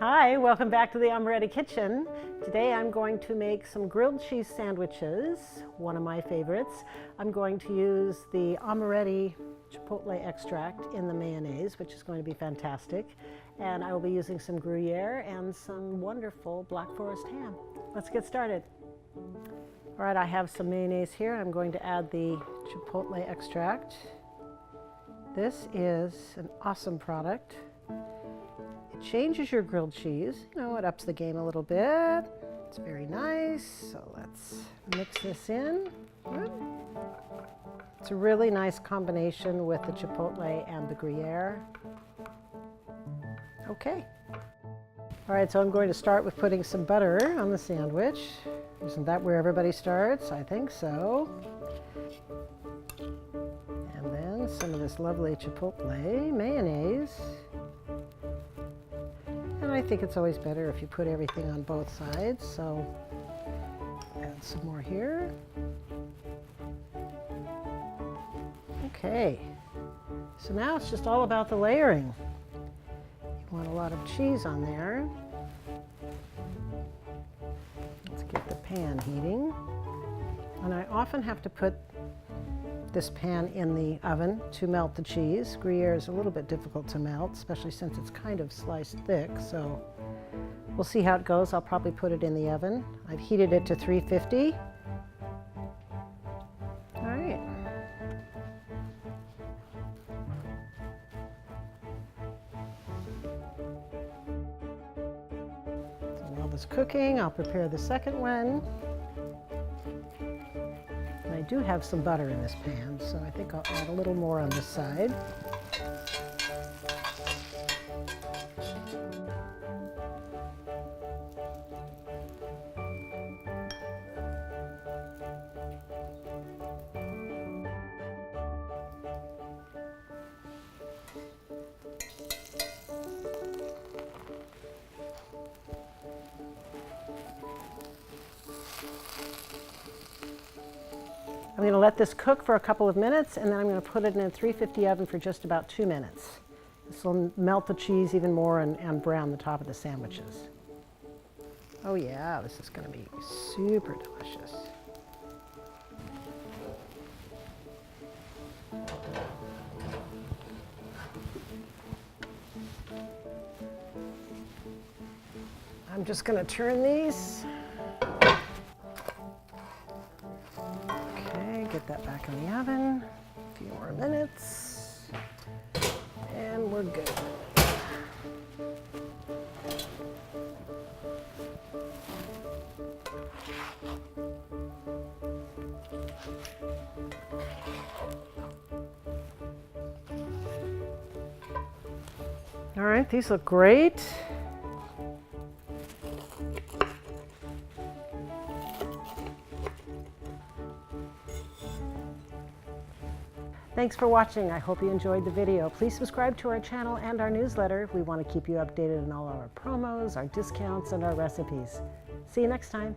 Hi, welcome back to the Amoretti kitchen. Today I'm going to make some grilled cheese sandwiches, one of my favorites. I'm going to use the Amoretti Chipotle extract in the mayonnaise, which is going to be fantastic. And I will be using some Gruyere and some wonderful Black Forest ham. Let's get started. All right, I have some mayonnaise here. I'm going to add the Chipotle extract. This is an awesome product. It changes your grilled cheese. You know, it ups the game a little bit. It's very nice. So let's mix this in. It's a really nice combination with the Chipotle and the Gruyere. Okay. All right, so I'm going to start with putting some butter on the sandwich. Isn't that where everybody starts? I think so. And then some of this lovely Chipotle mayonnaise. And I think it's always better if you put everything on both sides, so add some more here. Okay, so now it's just all about the layering. You want a lot of cheese on there. Let's get the pan heating. And I often have to put this pan in the oven to melt the cheese. Gruyere is a little bit difficult to melt, especially since it's kind of sliced thick, so we'll see how it goes. I'll probably put it in the oven. I've heated it to 350. All right. So while this is cooking, I'll prepare the second one. I do have some butter in this pan, so I think I'll add a little more on this side. I'm going to let this cook for a couple of minutes, and then I'm going to put it in a 350 oven for just about 2 minutes. This will melt the cheese even more and brown the top of the sandwiches. Oh yeah, this is going to be super delicious. I'm just going to turn these. Get that back in the oven, a few more minutes, and we're good. All right, these look great. Thanks for watching. I hope you enjoyed the video. Please subscribe to our channel and our newsletter. We want to keep you updated on all our promos, our discounts, and our recipes. See you next time.